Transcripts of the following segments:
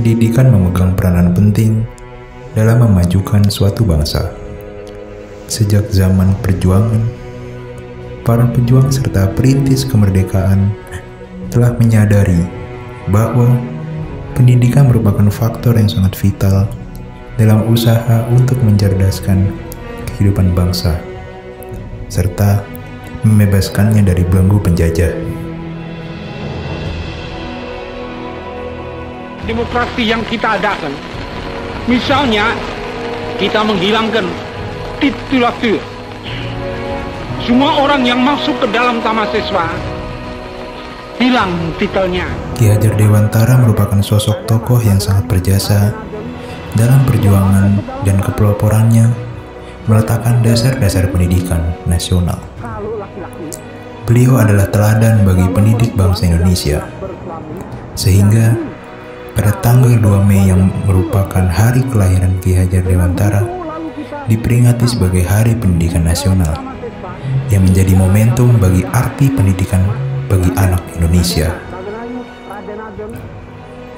pendidikan memegang peranan penting dalam memajukan suatu bangsa. Sejak zaman perjuangan, para pejuang serta perintis kemerdekaan telah menyadari bahwa pendidikan merupakan faktor yang sangat vital dalam usaha untuk mencerdaskan kehidupan bangsa, serta membebaskannya dari belenggu penjajah. Demokrasi yang kita adakan, misalnya kita menghilangkan titulatur. Semua orang yang masuk ke dalam taman siswa hilang titelnya. Ki Hajar Dewantara merupakan sosok tokoh yang sangat berjasa dalam perjuangan dan kepeloporannya meletakkan dasar-dasar pendidikan nasional. Beliau adalah teladan bagi pendidik bangsa Indonesia, sehingga pada tanggal 2 Mei yang merupakan hari kelahiran Ki Hajar Dewantara diperingati sebagai Hari Pendidikan Nasional yang menjadi momentum bagi arti pendidikan bagi anak Indonesia.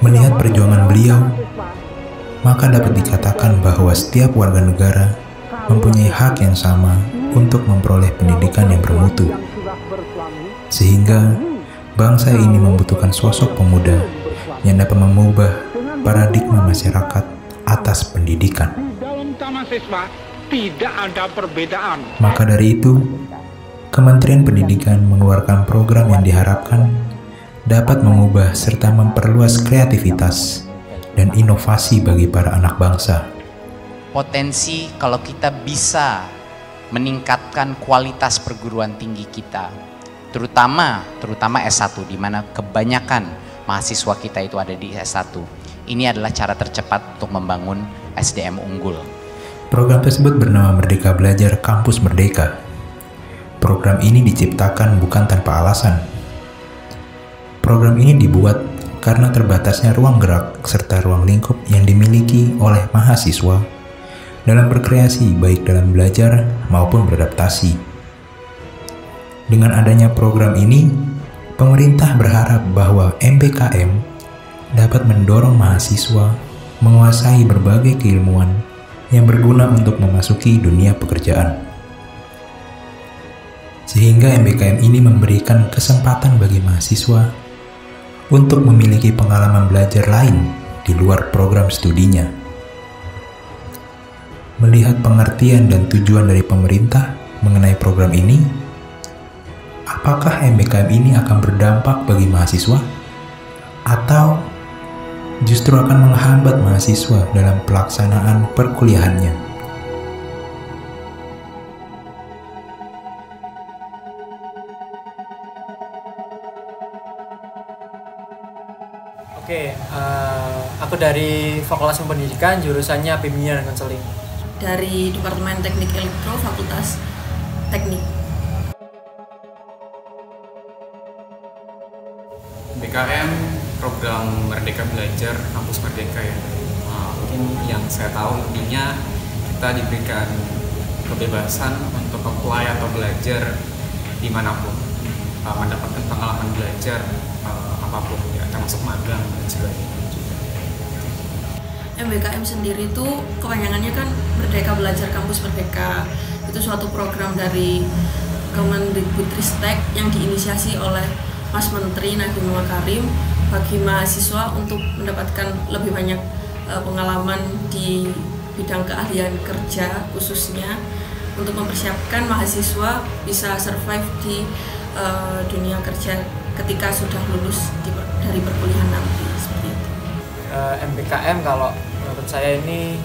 Melihat perjuangan beliau, maka dapat dikatakan bahwa setiap warga negara mempunyai hak yang sama untuk memperoleh pendidikan yang bermutu. Sehingga bangsa ini membutuhkan sosok pemuda yang dapat mengubah paradigma masyarakat atas pendidikan. Dalam taman siswa tidak ada perbedaan. Maka dari itu, Kementerian Pendidikan mengeluarkan program yang diharapkan dapat mengubah serta memperluas kreativitas dan inovasi bagi para anak bangsa. Potensi kalau kita bisa meningkatkan kualitas perguruan tinggi kita, terutama S1, di mana kebanyakan mahasiswa kita itu ada di S1. Ini adalah cara tercepat untuk membangun SDM unggul. Program tersebut bernama Merdeka Belajar Kampus Merdeka. Program ini diciptakan bukan tanpa alasan. Program ini dibuat karena terbatasnya ruang gerak serta ruang lingkup yang dimiliki oleh mahasiswa dalam berkreasi baik dalam belajar maupun beradaptasi. Dengan adanya program ini, pemerintah berharap bahwa MBKM dapat mendorong mahasiswa menguasai berbagai keilmuan yang berguna untuk memasuki dunia pekerjaan. Sehingga MBKM ini memberikan kesempatan bagi mahasiswa untuk memiliki pengalaman belajar lain di luar program studinya. Melihat pengertian dan tujuan dari pemerintah mengenai program ini, apakah MBKM ini akan berdampak bagi mahasiswa? Atau justru akan menghambat mahasiswa dalam pelaksanaan perkuliahannya? Oke, aku dari Fakultas Pendidikan, jurusannya Bimbingan dan Konseling. Dari Departemen Teknik Elektro, Fakultas Teknik. BKM program Merdeka Belajar Kampus Merdeka ya. Mungkin yang saya tahu intinya kita diberikan kebebasan untuk apply atau belajar dimanapun, mendapatkan pengalaman belajar apapun ya, termasuk magang dan sebagainya. MBKM sendiri itu kepanjangannya kan Merdeka Belajar Kampus Merdeka. Itu suatu program dari Kemendikbudristek yang diinisiasi oleh Mas Menteri Nadiem Makarim bagi mahasiswa untuk mendapatkan lebih banyak pengalaman di bidang keahlian kerja, khususnya untuk mempersiapkan mahasiswa bisa survive di dunia kerja ketika sudah lulus dari perkuliahan nanti, seperti itu. MBKM kalau menurut saya ini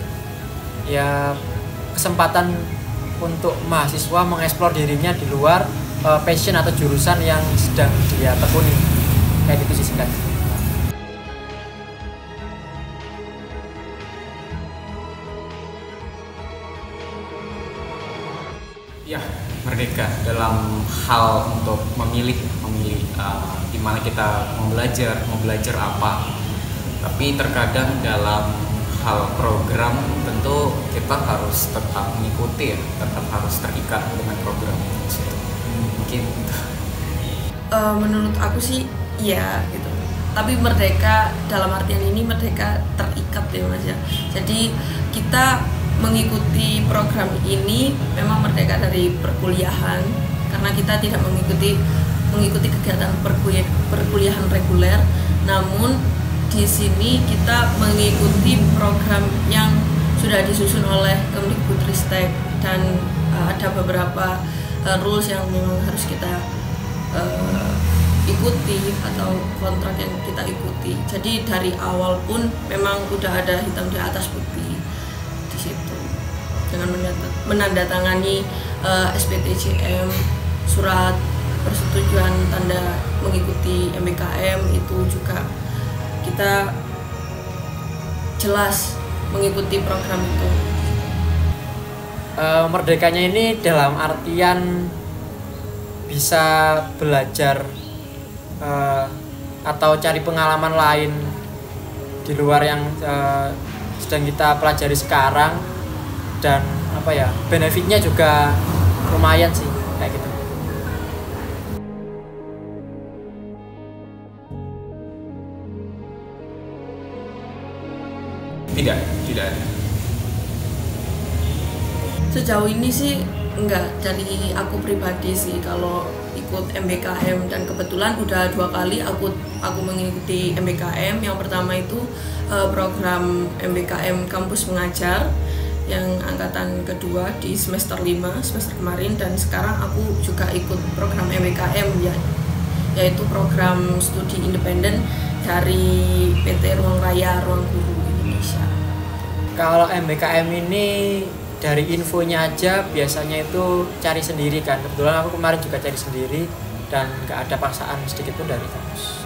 ya kesempatan untuk mahasiswa mengeksplor dirinya di luar passion atau jurusan yang sedang dia tekuni. Kayak gitu sih singkat. Ya, merdeka dalam hal untuk memilih di mana kita mau belajar apa. Tapi terkadang dalam hal program tentu kita harus tetap mengikuti ya, tetap harus terikat dengan program itu. Mungkin menurut aku sih iya gitu. tapi merdeka dalam artian ini merdeka terikat ya Mas ya. Jadi kita mengikuti program ini memang merdeka dari perkuliahan karena kita tidak mengikuti kegiatan perkuliahan reguler, namun di sini kita mengikuti program yang sudah disusun oleh Kemdikbudristek dan ada beberapa rules yang memang harus kita ikuti atau kontrak yang kita ikuti. Jadi dari awal pun memang udah ada hitam di atas putih di situ dengan menandatangani SPTJM, surat persetujuan tanda mengikuti MBKM, itu juga kita jelas mengikuti program itu. Merdekanya ini dalam artian bisa belajar atau cari pengalaman lain di luar yang sedang kita pelajari sekarang, dan benefitnya juga lumayan sih kayak gitu. Tidak ada. Sejauh ini sih enggak, dari aku pribadi sih kalau ikut MBKM, dan kebetulan udah 2 kali aku mengikuti MBKM. Yang pertama itu program MBKM Kampus Mengajar yang angkatan kedua di semester 5 semester kemarin, dan sekarang aku juga ikut program MBKM yaitu program studi independen dari PT Ruang Raya Ruang Guru Indonesia. Kalau MBKM ini dari infonya aja biasanya itu cari sendiri kan. Kebetulan aku kemarin juga cari sendiri dan nggak ada paksaan sedikit pun dari kampus.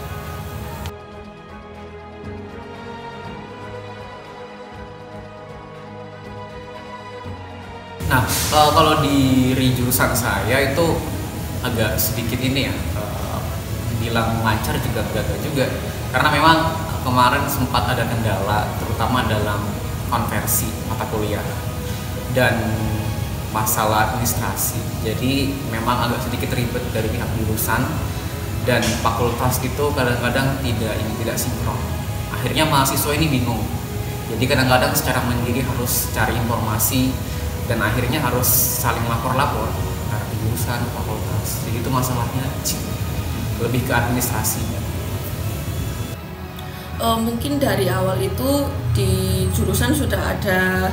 Nah, kalau di jurusan saya itu agak sedikit ini ya, bilang lancar juga enggak juga, karena memang kemarin sempat ada kendala terutama dalam konversi mata kuliah dan masalah administrasi. Jadi memang agak sedikit ribet dari pihak jurusan, dan fakultas itu kadang-kadang tidak sinkron. Akhirnya mahasiswa ini bingung. Jadi kadang-kadang secara mandiri harus cari informasi, dan akhirnya harus saling lapor-lapor antara jurusan fakultas. Jadi itu masalahnya lebih ke administrasinya. Mungkin dari awal itu di jurusan sudah ada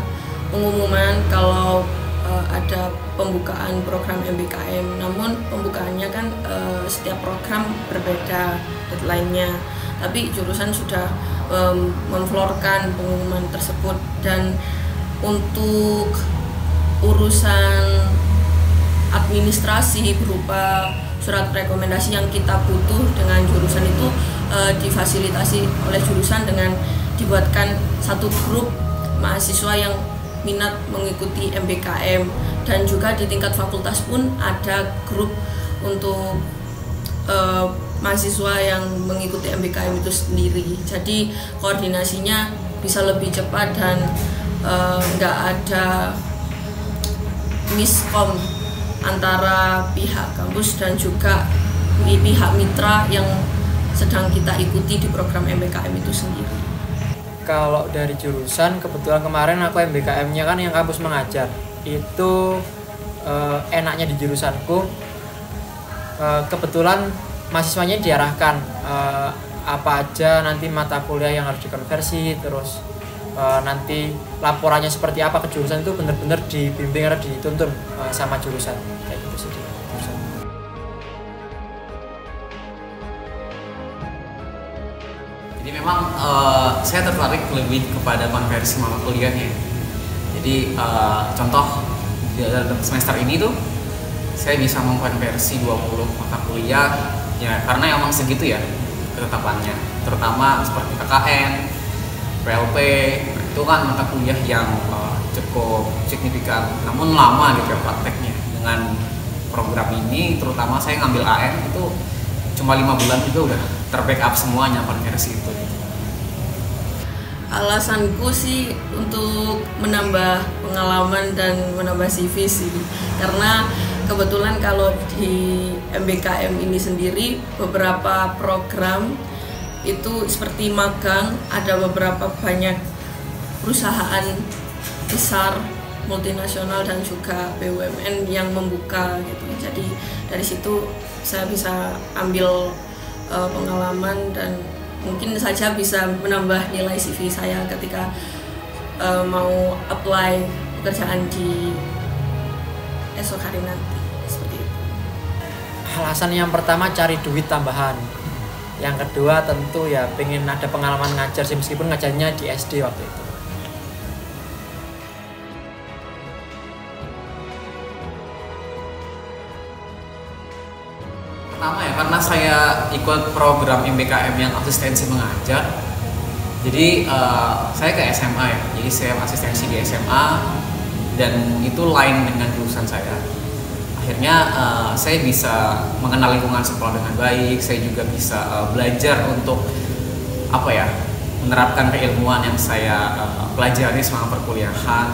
pengumuman kalau ada pembukaan program MBKM, namun pembukaannya kan setiap program berbeda deadline-nya, tapi jurusan sudah memflorkan pengumuman tersebut. Dan untuk urusan administrasi berupa surat rekomendasi yang kita butuh dengan jurusan itu difasilitasi oleh jurusan dengan dibuatkan satu grup mahasiswa yang minat mengikuti MBKM, dan juga di tingkat fakultas pun ada grup untuk mahasiswa yang mengikuti MBKM itu sendiri. Jadi koordinasinya bisa lebih cepat dan nggak ada miskom antara pihak kampus dan juga pihak mitra yang sedang kita ikuti di program MBKM itu sendiri. Kalau dari jurusan, kebetulan kemarin aku MBKM-nya kan yang kampus mengajar. Itu enaknya di jurusanku, kebetulan mahasiswanya diarahkan apa aja nanti mata kuliah yang harus dikonversi, terus nanti laporannya seperti apa ke jurusan, itu benar-benar dibimbing atau dituntun sama jurusan kayak gitu sih. Jadi memang saya tertarik lebih kepada konversi mata kuliahnya. Jadi contoh dalam semester ini tuh saya bisa mengkonversi 20 mata kuliah ya, karena emang segitu ya ketetapannya. Terutama seperti KKN, PLP, itu kan mata kuliah yang cukup signifikan, namun lama gitu ya prakteknya. Dengan program ini, terutama saya ngambil AN itu cuma 5 bulan juga udah terbackup semuanya konversi itu. Alasanku sih untuk menambah pengalaman dan menambah CV sih, karena kebetulan kalau di MBKM ini sendiri beberapa program itu seperti magang, ada beberapa banyak perusahaan besar multinasional dan juga BUMN yang membuka gitu. Jadi dari situ saya bisa ambil pengalaman dan mungkin saja bisa menambah nilai CV saya ketika mau apply pekerjaan di esok hari nanti, seperti itu. Alasan yang pertama cari duit tambahan. Yang kedua tentu ya pengen ada pengalaman ngajar sih, meskipun ngajarnya di SD waktu itu. Pertama ya, karena saya ikut program MBKM yang asistensi mengajar. Jadi saya ke SMA ya, jadi saya asistensi di SMA dan itu lain dengan jurusan saya. Akhirnya saya bisa mengenal lingkungan sekolah dengan baik, saya juga bisa belajar untuk menerapkan keilmuan yang saya pelajari selama perkuliahan,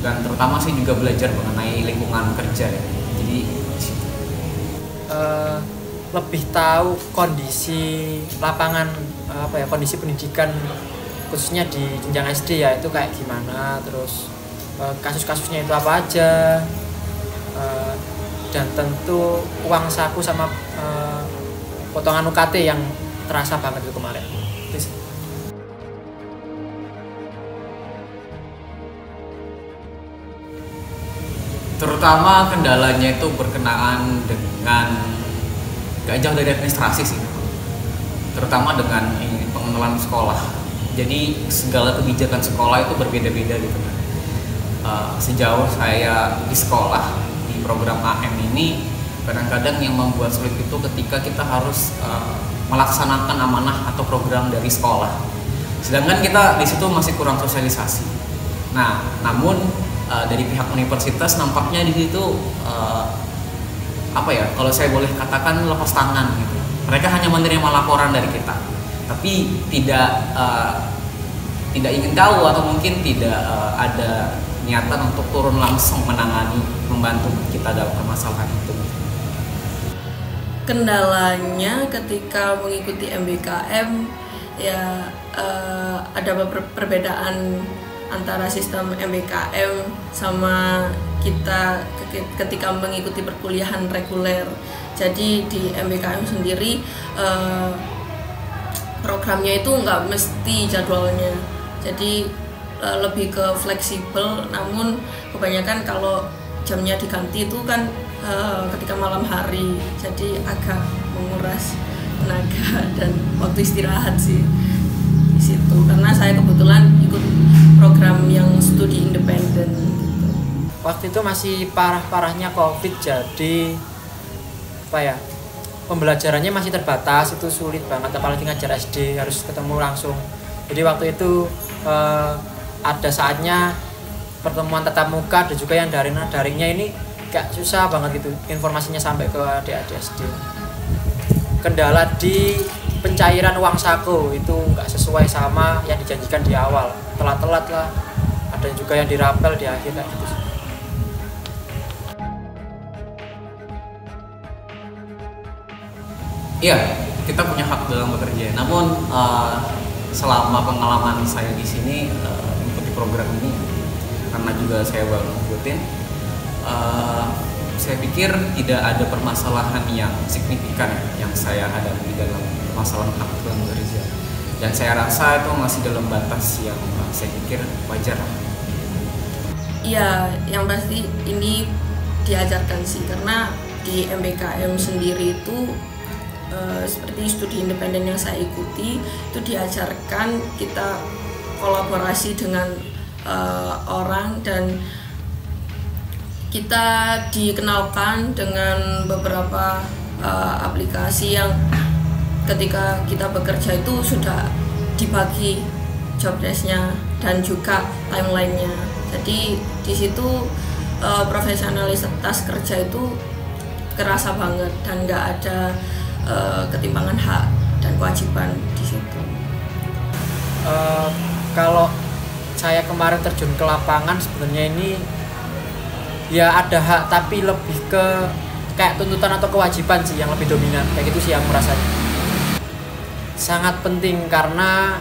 dan terutama saya juga belajar mengenai lingkungan kerja ya. Jadi lebih tahu kondisi lapangan kondisi pendidikan khususnya di jenjang SD ya, itu kayak gimana, terus kasus-kasusnya itu apa aja, dan tentu uang saku sama potongan UKT yang terasa banget itu kemarin. terutama kendalanya itu berkenaan dengan gak jauh dari administrasi sih, terutama dengan pengenalan sekolah. Jadi segala kebijakan sekolah itu berbeda-beda gitu. Sejauh saya di sekolah di program AM ini, kadang-kadang yang membuat sulit itu ketika kita harus melaksanakan amanah atau program dari sekolah, sedangkan kita di situ masih kurang sosialisasi. Nah, namun dari pihak universitas nampaknya di situ kalau saya boleh katakan lepas tangan gitu. Mereka hanya menerima laporan dari kita, tapi tidak ingin tahu atau mungkin tidak ada niatan untuk turun langsung menangani, membantu kita dalam permasalahan itu. Kendalanya ketika mengikuti MBKM ya ada perbedaan antara sistem MBKM sama kita ketika mengikuti perkuliahan reguler. Jadi di MBKM sendiri programnya itu nggak mesti jadwalnya, jadi lebih ke fleksibel, namun kebanyakan kalau jamnya diganti itu kan ketika malam hari, jadi agak menguras tenaga dan waktu istirahat sih di situ, karena saya kebetulan ikut program yang studi independen gitu. Waktu itu masih parah-parahnya COVID, jadi pembelajarannya masih terbatas, itu sulit banget, apalagi ngajar SD harus ketemu langsung. Jadi waktu itu ada saatnya pertemuan tatap muka dan juga yang daringnya ini gak susah banget gitu informasinya sampai ke adik-adik SD. Kendala di pencairan uang saku itu nggak sesuai sama yang dijanjikan di awal, telat-telat lah, ada juga yang dirapel di akhir kayak gitu. Iya, kita punya hak dalam bekerja. Namun selama pengalaman saya di sini mengikuti program ini, karena juga saya baru ngikutin, saya pikir tidak ada permasalahan yang signifikan yang saya hadapi dalam masalah hak dalam bekerja, dan saya rasa itu masih dalam batas yang saya pikir wajar. Iya, yang pasti ini diajarkan sih, karena di MBKM sendiri itu seperti studi independen yang saya ikuti itu diajarkan kita kolaborasi dengan orang, dan kita dikenalkan dengan beberapa aplikasi yang ketika kita bekerja itu sudah dibagi job desk-nya dan juga timeline-nya. Jadi di situ profesionalitas kerja itu kerasa banget dan nggak ada ketimpangan hak dan kewajiban di situ. Kalau saya kemarin terjun ke lapangan, sebenarnya ini ya ada hak, tapi lebih ke kayak tuntutan atau kewajiban sih yang lebih dominan, kayak gitu sih yang merasanya. sangat penting karena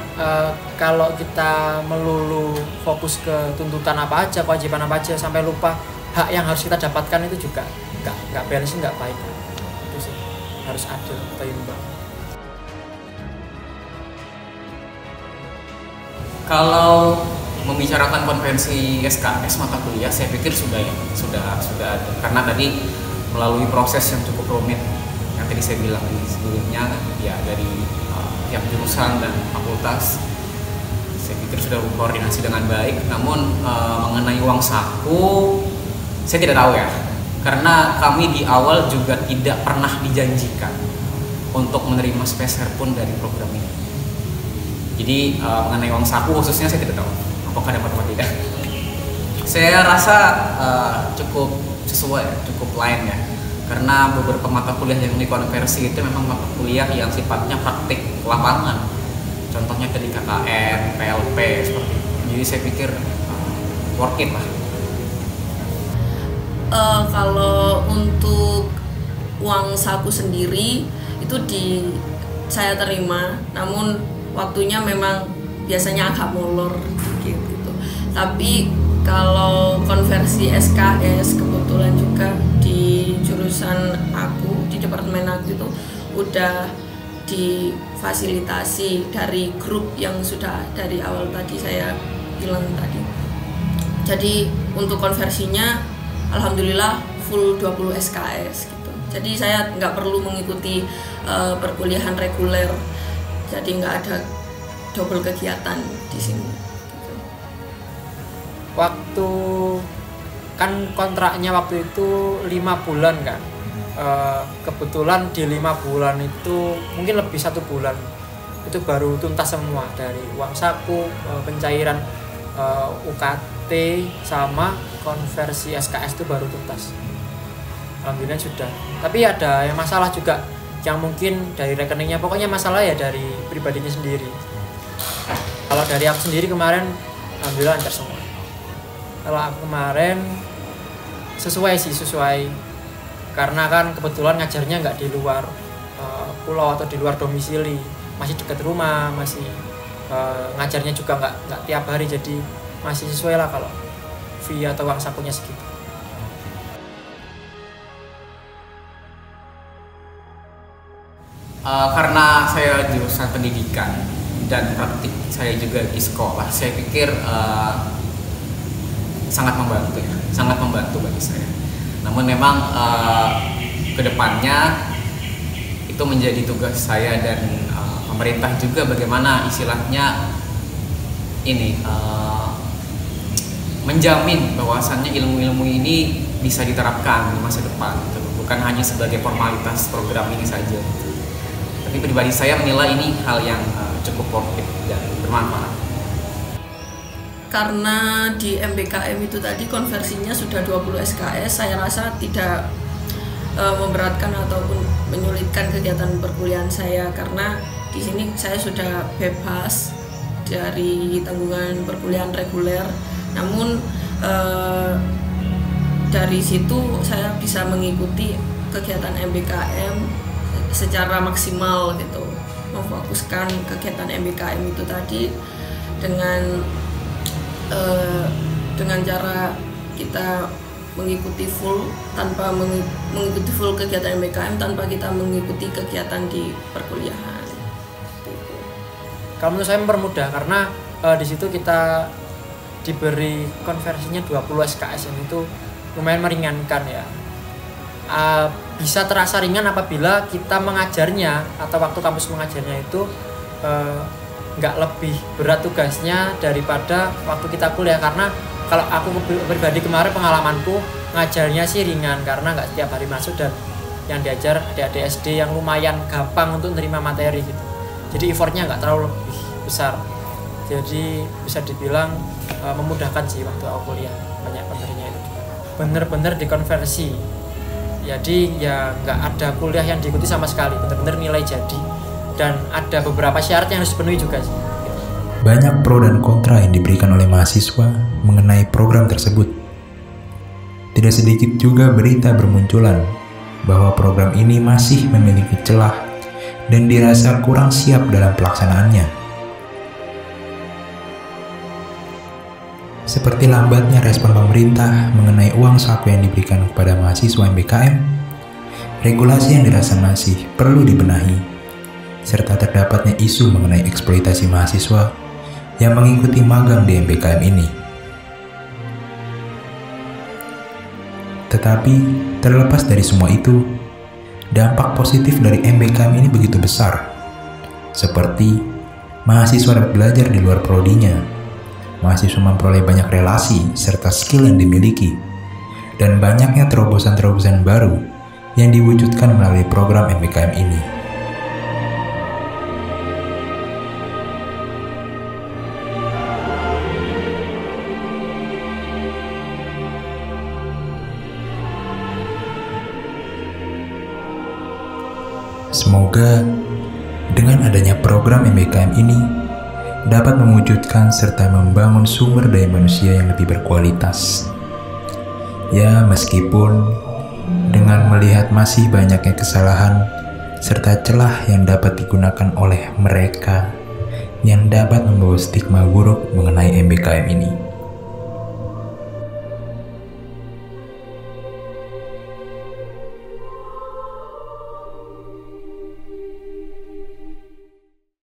kalau kita melulu fokus ke tuntutan apa aja, kewajiban apa aja sampai lupa hak yang harus kita dapatkan itu juga nggak balance, nggak baik. Itu sih harus adil atau imbang. Kalau membicarakan konvensi SKS mata kuliah, saya pikir sudah ada, karena tadi melalui proses yang cukup rumit yang tadi saya bilang di sebelumnya, ya dari tiap jurusan dan fakultas, saya pikir sudah berkoordinasi dengan baik. Namun mengenai uang saku, saya tidak tahu ya, karena kami di awal juga tidak pernah dijanjikan untuk menerima speser pun dari program ini. Jadi mengenai uang saku khususnya saya tidak tahu apakah dapat atau tidak. Saya rasa cukup sesuai, cukup lain ya, karena beberapa mata kuliah yang dikonversi itu memang mata kuliah yang sifatnya praktik lapangan. Contohnya tadi KKN, PLP seperti itu. Jadi saya pikir worth it lah. Kalau untuk uang saku sendiri itu saya terima, namun waktunya memang biasanya agak molor gitu. Tapi kalau konversi SKS kebetulan juga di jurusan aku, di departemen aku itu udah difasilitasi dari grup yang sudah dari awal tadi saya bilang tadi. Jadi untuk konversinya alhamdulillah full 20 SKS gitu. Jadi saya nggak perlu mengikuti perkuliahan reguler. Jadi nggak ada double kegiatan di sini. Waktu kan kontraknya waktu itu 5 bulan kan. Kebetulan di 5 bulan itu mungkin lebih 1 bulan itu baru tuntas semua, dari uang saku, pencairan UKT sama konversi SKS itu baru tuntas. Alhamdulillah sudah. Tapi ada yang masalah juga, yang mungkin dari rekeningnya, pokoknya masalah ya dari pribadinya sendiri. Kalau dari aku sendiri kemarin alhamdulillah lancar semua. Kalau aku kemarin sesuai karena kan kebetulan ngajarnya nggak di luar pulau atau di luar domisili, masih dekat rumah, masih ngajarnya juga nggak tiap hari, jadi masih sesuai lah kalau fee atau uang sakunya segitu. Karena saya jurusan pendidikan dan praktik saya juga di sekolah, saya pikir sangat membantu bagi saya. Namun memang kedepannya itu menjadi tugas saya dan pemerintah juga, bagaimana istilahnya ini menjamin bahwasannya ilmu-ilmu ini bisa diterapkan di masa depan, bukan hanya sebagai formalitas program ini saja. Tapi pribadi saya menilai ini hal yang cukup worth it dan bermanfaat. Karena di MBKM itu tadi konversinya sudah 20 SKS, saya rasa tidak memberatkan ataupun menyulitkan kegiatan perkuliahan saya, karena di sini saya sudah bebas dari tanggungan perkuliahan reguler. Namun dari situ saya bisa mengikuti kegiatan MBKM secara maksimal gitu, memfokuskan kegiatan MBKM itu tadi dengan cara kita mengikuti full tanpa mengikuti full kegiatan MBKM tanpa kita mengikuti kegiatan di perkuliahan. Kalau menurut saya mempermudah karena di situ kita diberi konversinya 20 SKS yang itu lumayan meringankan ya. Bisa terasa ringan apabila kita mengajarnya atau waktu kampus mengajarnya itu nggak lebih berat tugasnya daripada waktu kita kuliah. Karena kalau aku pribadi kemarin pengalamanku ngajarnya sih ringan karena nggak setiap hari masuk dan yang diajar adik-adik SD yang lumayan gampang untuk menerima materi gitu. Jadi effortnya nggak terlalu lebih besar. Jadi bisa dibilang memudahkan sih waktu aku kuliah, banyak materinya itu bener-bener dikonversi. Jadi ya nggak ada kuliah yang diikuti sama sekali, bener-bener nilai jadi, dan ada beberapa syarat yang harus dipenuhi juga sih. Banyak pro dan kontra yang diberikan oleh mahasiswa mengenai program tersebut. Tidak sedikit juga berita bermunculan bahwa program ini masih memiliki celah dan dirasa kurang siap dalam pelaksanaannya. Seperti lambatnya respon pemerintah mengenai uang saku yang diberikan kepada mahasiswa MBKM, regulasi yang dirasa masih perlu dibenahi, serta terdapatnya isu mengenai eksploitasi mahasiswa yang mengikuti magang di MBKM ini. Tetapi, terlepas dari semua itu, dampak positif dari MBKM ini begitu besar, seperti mahasiswa dapat belajar di luar prodinya, mahasiswa memperoleh banyak relasi serta skill yang dimiliki, dan banyaknya terobosan-terobosan baru yang diwujudkan melalui program MBKM ini. Semoga dengan adanya program MBKM ini dapat mewujudkan serta membangun sumber daya manusia yang lebih berkualitas. Ya, meskipun dengan melihat masih banyaknya kesalahan serta celah yang dapat digunakan oleh mereka yang dapat membawa stigma buruk mengenai MBKM ini.